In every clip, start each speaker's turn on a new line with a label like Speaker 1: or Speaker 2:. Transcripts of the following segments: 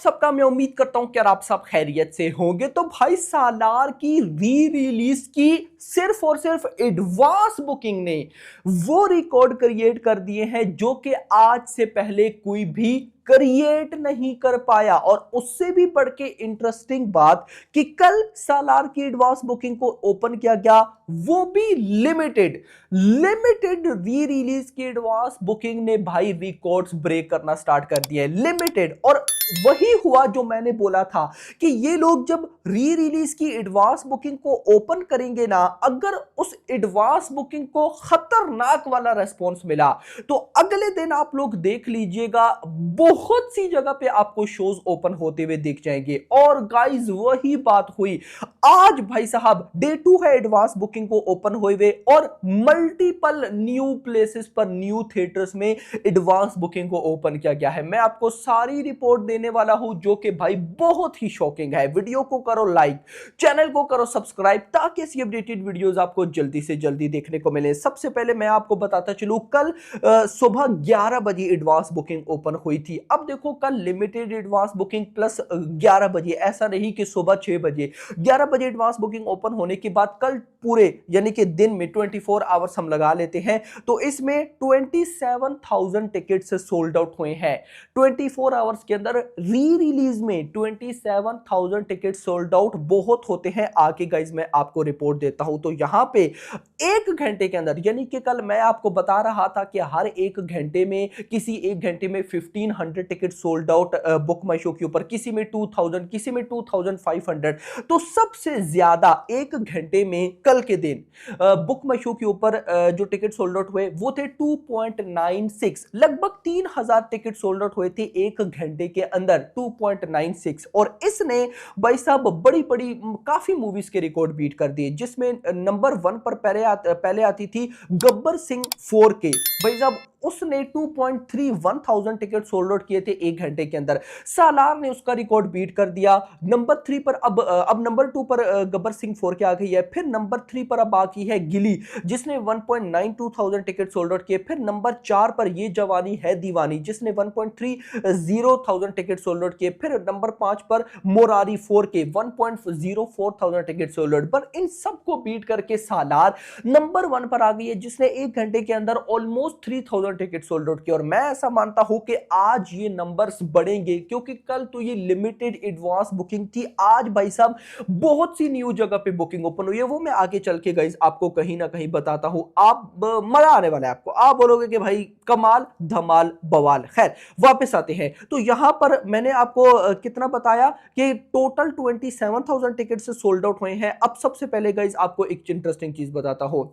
Speaker 1: सबका मैं उम्मीद करता हूं कि यार आप सब खैरियत से होंगे। तो भाई सालार की री रिलीज की सिर्फ और सिर्फ एडवांस बुकिंग ने वो रिकॉर्ड क्रिएट कर दिए हैं जो कि आज से पहले कोई भी क्रिएट नहीं कर पाया। और उससे भी बढ़ के इंटरेस्टिंग बात कि कल सालार की एडवांस बुकिंग को ओपन किया गया, वो भी लिमिटेड लिमिटेड री रिलीज की एडवांस बुकिंग ने भाई रिकॉर्ड्स ब्रेक करना स्टार्ट कर दिए। लिमिटेड, और वही हुआ जो मैंने बोला था कि ये लोग जब री रिलीज की एडवांस बुकिंग को ओपन करेंगे ना, अगर उस एडवांस बुकिंग को खतरनाक वाला रेस्पॉन्स मिला तो अगले दिन आप लोग देख लीजिएगा बहुत सी जगह पे आपको शोज ओपन होते हुए दिख जाएंगे। और गाइस वही बात हुई आज भाई साहब, डे 2 है एडवांस बुकिंग को ओपन हुए और मल्टीपल न्यू प्लेसेस पर, न्यू थिएटर्स में एडवांस बुकिंग को ओपन किया गया है। मैं आपको सारी रिपोर्ट देने वाला हूं जो कि भाई बहुत ही शॉकिंग है। वीडियो को करो लाइक, चैनल को करो सब्सक्राइब ताकि ऐसी अपडेटेड वीडियोस आपको जल्दी से जल्दी देखने को मिले। सबसे पहले मैं आपको बताता चलूं, कल सुबह 11 बजे एडवांस बुकिंग ओपन हुई थी। अब देखो कल लिमिटेड एडवांस बुकिंग प्लस 11 बजे, ऐसा नहीं कि सुबह 6 बजे। 11 बजे एडवांस बुकिंग ओपन होने के बाद कल पूरे यानी कि दिन में 24 आवर्स हम लगा लेते हैं तो इसमें 27,000 टिकट्स सोल्ड आउट हुए हैं। 24 आवर्स के अंदर री रिलीज में 27,000 टिकट सोल्ड आउट बहुत होते हैं। आगे गाइज मैं आपको रिपोर्ट देता हूं। तो यहां पे एक घंटे के अंदर, यानी कि कल मैं आपको बता रहा था कि हर एक घंटे में, किसी एक घंटे में 1500 टिकट सोल्ड आउट बुक माई शो के ऊपर, किसी में 2000, किसी में 2500। तो सबसे ज्यादा एक घंटे में कल के दिन बुक माई शो के ऊपर जो टिकट सोल्ड आउट हुए वो थे 2.96, लगभग 3000 टिकट सोल्ड आउट हुए थे एक घंटे के अंदर, 2.96। और इसने भाई साहब बड़ी बड़ी काफी मूवीज के रिकॉर्ड बीट कर दिए, जिसमें नंबर 1 पर पहले आती थी गब्बर सिंह 4K। भाई साहब उसने 2.31,000 टिकट सोल्ड आउट किए थे एक घंटे के अंदर। सालार ने उसका रिकॉर्ड बीट कर दिया। नंबर 3 पर अब नंबर 2 पर गब्बर सिंह 4K आ गई है। फिर नंबर 3 पर अब बाकी है गिली जिसने 1.92,000 टिकट सोल्ड आउट किए। फिर नंबर 4 पर ये जवानी है दीवानी जिसने 1.30,000 टिकट सोल्ड आउट किए। फिर नंबर 5 पर Morari 4K 1.04,000 ticket sold out. पर इन सबको बीट करके सालार नंबर 1 पर आ गई है जिसने एक घंटे के अंदर ऑलमोस्ट 3,000 टिकट सोल्ड आउट किए। और मैं ऐसा मानता हूं कि आज ये नंबर्स बढ़ेंगे क्योंकि कल तो ये लिमिटेड एडवांस बुकिंग थी। आज भाई साहब बहुत सी न्यू जगह पे बुकिंग ओपन हुई है, वो मैं आगे चल के गाइस आपको कहीं ना कहीं बताता हूं। आप मजा आने वाला है आपको, आप बोलोगे कि भाई कमाल धमाल बवाल। खैर वापस आते हैं। तो यहां पर मैंने आपको कितना बताया कि टोटल 27,000 टिकट से सोल्ड आउट हुए हैं। अब सबसे पहले गाइस आपको एक इंटरेस्टिंग चीज बताता हूं।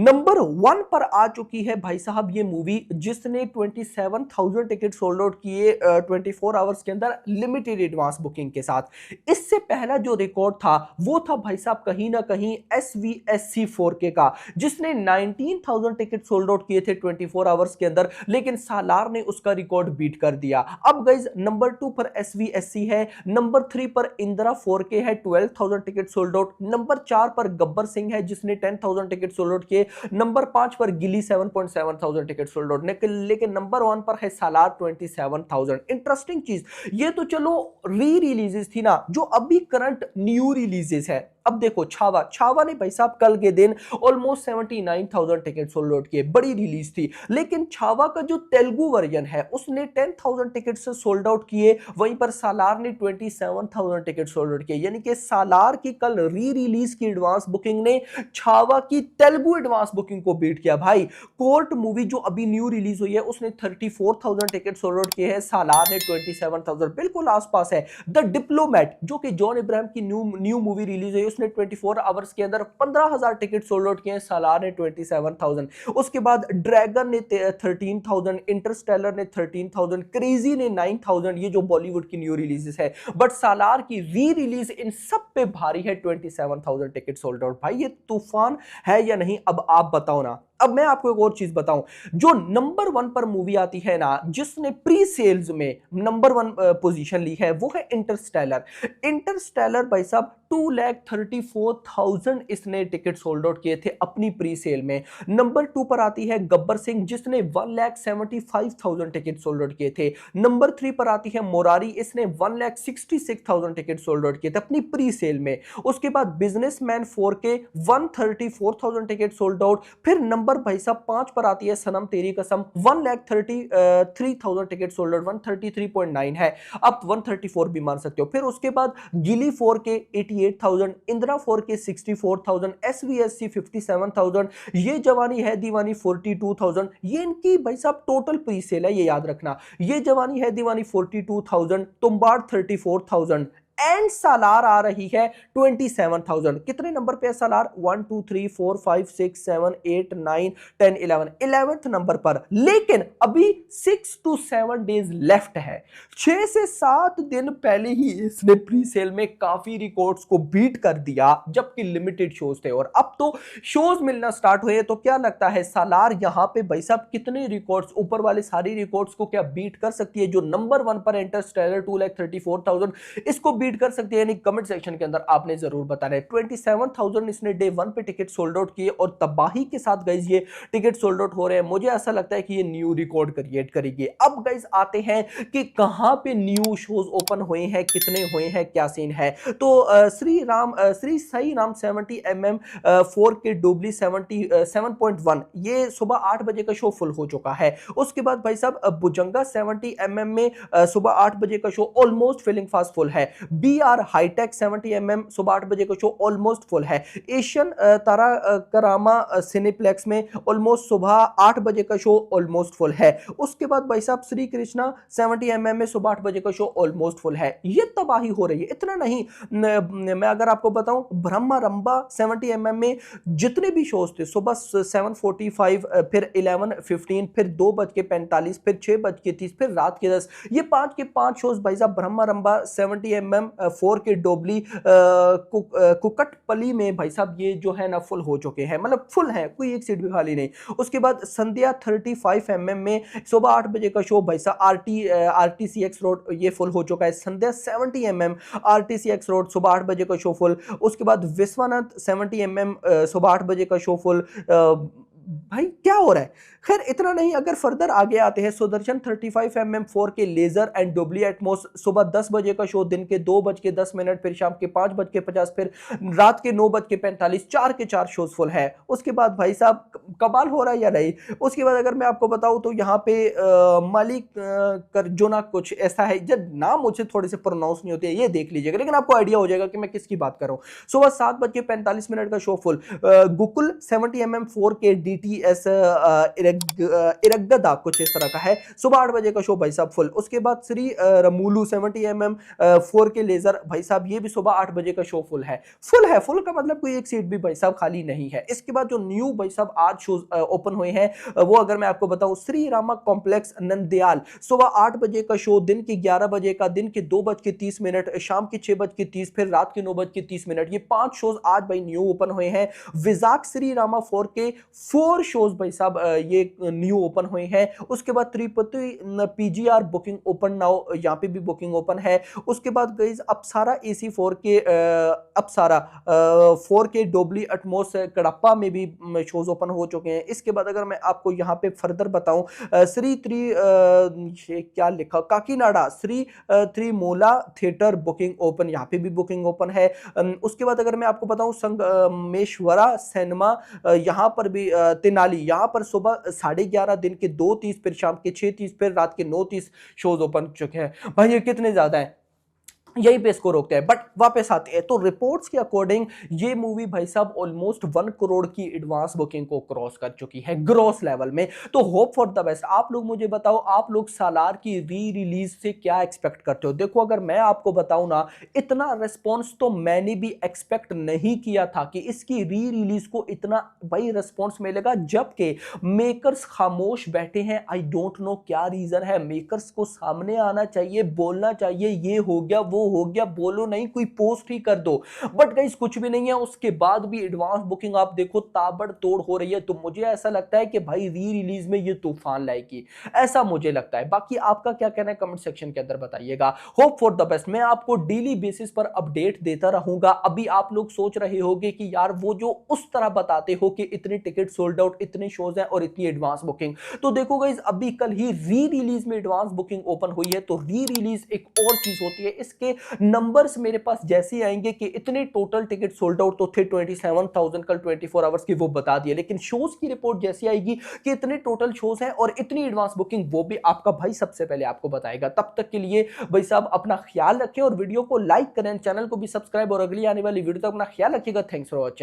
Speaker 1: नंबर 1 पर आ चुकी है भाई साहब ये मूवी जिसने 27,000 टिकट सोल्ड आउट किए 24 आवर्स के अंदर लिमिटेड एडवांस बुकिंग के साथ। इससे पहला जो रिकॉर्ड था वो था भाई साहब कहीं ना कहीं SVSC 4K का जिसने 19,000 टिकट सोल्ड आउट किए थे 24 आवर्स के अंदर, लेकिन सालार ने उसका रिकॉर्ड बीट कर दिया। अब गाइस नंबर 2 पर SVSC है, नंबर 3 पर इंदिरा 4K है 12,000 टिकट सोल्ड आउट, नंबर 4 पर गब्बर सिंह है जिसने 10,000 टिकट सोल्ड आउट किए, नंबर 5 पर गिली 7,700 टिकट सोल्ड आउट, लेकिन नंबर 1 पर है सालार 27,000। इंटरेस्टिंग चीज ये तो चलो री रिलीजेस थी ना, जो अभी करंट न्यू रिलीजेस है। अब देखो छावा ने भाई साहब कल के दिन ऑलमोस्ट 79,000 टिकट सोल्ड आउट किए, बड़ी रिलीज थी। लेकिन छावा का जो तेलुगु वर्जन है उसने 10,000 टिकट से सोल्ड आउट किए, वहीं पर सालार ने 27,000 टिकट सोल्ड आउट किए। यानी कि सालार की कल री रिलीज की एडवांस बुकिंग ने छावा की तेलुगु एडवांस बुकिंग को बीट किया। भाई कोर्ट मूवी जो अभी न्यू रिलीज हुई है उसने 34,000 टिकट सोल्ड आउट किए हैं, सालार ने 27,000, बिल्कुल आसपास है। द डिप्लोमेट जो कि जॉन इब्राहिम की न्यू मूवी रिलीज हुई उसने 24 आवर्स के अंदर 15,000 टिकट सोल्ड आउट किए हैं, सालार ने 27,000। उसके बाद ड्रैगन ने 13,000, इंटरस्टेलर ने 13,000, क्रेजी ने 9,000, ये जो बॉलीवुड की न्यू रिलीजेस है। बट सालार की री रिलीज इन सब पे भारी है 27,000 टिकट सोल्ड आउट। भाई ये तूफान है या नहीं, अब आप बताओ ना। अब मैं आपको एक और चीज बताऊं, जो नंबर 1 पर मूवी आती है ना, जिसने प्री सेल्स में नंबर 1 पोजीशन ली है, वो है इंटरस्टेलर। इंटरस्टेलर भाई साहब 2,34,000 इसने टिकट सोल्ड आउट किए थे अपनी प्री सेल में। नंबर 2 पर आती है गब्बर सिंह, जिसने 1,75,000 टिकट सोल्ड आउट किए थे। नंबर 3 पर आती है मोरारी, इसने 1,66,000 टिकट सोल्ड आउट किए थे अपनी प्री सेल में। उसके बाद बिजनेसमैन 4 के 134,000 टिकट सोल्ड आउट। फिर नंबर भाई साहब 5 पर आती है सनम तेरी कसम, 1,33,000 टिकट सोल्ड आउट, 133.9 है, आप 134 भी मान सकते हो। फिर उसके बाद गिली 4 के 88,000, इंदिरा 4 के 64,000, SVSC 57,000, ये जवानी है दीवानी 42,000। ये इनकी भाई साहब टोटल प्री सेल है, ये याद रखना। ये जवानी है दीवानी 42,000, तुम्बाड़ 34,000 एंड सालार आ रही है 27,000। कितने नंबर पे है सालार? 1 2 3 4 5 6 7 8 9 10 11, 11th नंबर पर। लेकिन अभी 6 to 7 डेज लेफ्ट है। 6 से 7 दिन पहले ही इसने प्री सेल में काफी रिकॉर्ड्स को बीट कर दिया, जबकि लिमिटेड शोज थे, और अब तो शोज मिलना स्टार्ट हुए। तो क्या लगता है सालार यहां पे भाई साहब कितने रिकॉर्ड्स, ऊपर वाले सारी रिकॉर्ड्स को क्या बीट कर सकती है? जो नंबर 1 पर इंटरस्टेलर 2,34,000, इसको बीट कर सकती है? यानी कमेंट सेक्शन के अंदर आपने जरूर बताना है। 27,000 इसने डे 1 पे टिकट सोल्ड आउट किए, और तबाही के साथ गाइस ये टिकट सोल्ड आउट हो रहे हैं। मुझे ऐसा लगता है कि ये न्यू रिकॉर्ड क्रिएट करेगी। अब गाइस आते हैं कि कहां पे न्यू शोज ओपन हुए हैं, कितने हुए हैं, क्या सीन है। तो श्री साई राम 70mm 4K डुबली 7.1, ये सुबह 8 बजे का शो फुल हो चुका है। उसके बाद भाई साहब भुजंगा 70mm में सुबह 8 बजे का show almost filling fast full है। BR हाईटेक 70mm सुबह 8 बजे का शो ऑलमोस्ट फुल है। एशियन तारा करामा सिनेप्लेक्स में ऑलमोस्ट सुबह 8 बजे का शो ऑलमोस्ट फुल है। उसके बाद भाई साहब श्री कृष्णा 70mm में सुबह 8 बजे का शो ऑलमोस्ट फुल है। ये तबाही हो रही है। इतना नहीं, मैं अगर आपको बताऊं, ब्रह्मारंबा 70mm में जितने भी शोज थे, सुबह 7:45, फिर 11:15, फिर 2:45, फिर 6:30, फिर रात के 10, ये 5 के 5 शोज भाई साहब ब्रह्मारंबा 70mm 4K डोबली कुकटपली में भाई साहब ये जो है ना फुल हो चुके हैं, मतलब फुल है, कोई एक सीट भी खाली नहीं। उसके बाद संध्या 35mm में सुबह 8 बजे का शो भाई साहब RTCX रोड ये फुल हो चुका है। संध्या 70mm RTCX रोड सुबह 8 बजे का शो फुल। उसके बाद विश्वनाथ 70mm सुबह 8 बजे का शो फुल। भाई क्या हो रहा है? खैर इतना नहीं, अगर फर्दर आगे आते हैं, Sudarshan 35mm 4K laser and डुबली एटमॉस सुबह 10 बजे का शो, दिन के 2:10, फिर शाम के 5:50, फिर रात के 9:45, 4 के 4 शोज फुल है। उसके बाद भाई साहब कमाल हो रहा है या नहीं? उसके बाद अगर मैं आपको बताऊं तो यहाँ पे मालिक करजोना कुछ ऐसा है, जब नाम मुझे थोड़े से प्रोनाउंस नहीं होते, ये देख लीजिएगा, लेकिन आपको आइडिया हो जाएगा कि मैं किसकी बात कर रहा हूँ। सुबह 7:45 का show full. Gokul 70mm 4K DTS Erragadda कुछ इस तरह का है, सुबह 8 बजे का शो भाई साहब फुल। उसके बाद श्री रमूलू 70mm 4K लेजर भाई साहब ये भी सुबह 8 बजे का शो फुल है। फुल का मतलब कोई एक सीट भी भाई साहब खाली नहीं है। इसके बाद जो न्यू भाई साहब आज शोज ओपन हुए हैं, वो अगर मैं आपको बताऊं, श्री रामा कॉम्प्लेक्स नंदयाल सुबह 8 बजे का शो, दिन के 11 बजे का, दिन के 2:30, शाम के 6:30, फिर रात के 9:30, ये 5 शोज आज भाई न्यू ओपन हुए हैं। विजाक श्री रामा 4K 4 शोज भाई साहब ये न्यू ओपन हुए हैं। उसके बाद त्रिपुटी PGR बुकिंग ओपन नाउ, यहाँ पे भी बुकिंग ओपन है। उसके बाद गाइस अप्सरा AC 4K अप्सरा 4K डोबली एटमॉस कड़प्पा में भी शोज ओपन हो चुके हैं। इसके बाद अगर मैं आपको यहाँ पे फर्दर बताऊं, श्री क्या लिखा, Kakinada Sri Tirumala theatre booking open, यहाँ पे भी बुकिंग ओपन है। उसके बाद अगर मैं आपको बताऊं संगमेश्वरा सिनेमा, यहाँ पर भी तेनाली, यहाँ पर सुबह 11:30, दिन के 2:30, फिर शाम के 6:30, फिर रात के 9:30 शोज ओपन चुके हैं। भाई ये कितने ज्यादा है, यही पे इसको रोकते हैं। बट वापस आते हैं तो रिपोर्ट्स के अकॉर्डिंग ये मूवी भाई साहब ऑलमोस्ट 1 करोड़ की एडवांस बुकिंग को क्रॉस कर चुकी है ग्रॉस लेवल में। तो होप फॉर द बेस्ट। आप लोग मुझे बताओ, आप लोग सालार की री रिलीज से क्या एक्सपेक्ट करते हो? देखो अगर मैं आपको बताऊं ना, इतना रिस्पॉन्स तो मैंने भी एक्सपेक्ट नहीं किया था कि इसकी री रिलीज को इतना भाई रिस्पॉन्स मिलेगा, जबकि मेकर्स खामोश बैठे हैं। आई डोंट नो क्या रीजन है। मेकर्स को सामने आना चाहिए, बोलना चाहिए ये हो गया वो दो, हो गया, बोलो नहीं, कोई पोस्ट ही कर दो। बट गाइस कुछ भी नहीं है, उसके बाद भी एडवांस बुकिंग आप देखो ताबड़तोड़ हो रही है। तो मुझे ऐसा लगता है कि भाई री रिलीज में ये तूफान लाएगी, ऐसा मुझे लगता है। बाकी आपका क्या कहना है कमेंट सेक्शन के अंदर बताइएगा। Hope for the best. मैं आपको डेली बेसिस पर अपडेट देता रहूंगा। अभी आप लोग सोच रहे होंगे कि यार वो जो उस तरह बताते हो कि इतने टिकट सोल्ड आउट, इतने शोज हैं और इतनी एडवांस बुकिंग, तो देखो गाइस अभी कल ही री रिलीज में एडवांस बुकिंग ओपन हुई है। तो री रिलीज एक और चीज होती है, इसके नंबर्स मेरे पास जैसे आएंगे कि इतने टोटल टिकट सोल्ड आउट तो थे 27,000 कल 24 आवर्स की, वो बता दिए। लेकिन शोज की रिपोर्ट जैसी आएगी कि इतने टोटल शोज हैं और इतनी एडवांस बुकिंग, वो भी आपका भाई सबसे पहले आपको बताएगा। तब तक के लिए भाई साहब अपना ख्याल रखें और वीडियो को लाइक करें, चैनल को भी सब्सक्राइब, और अगली आने वाली वीडियो तक अपना ख्याल रखिएगा। Thanks for watching.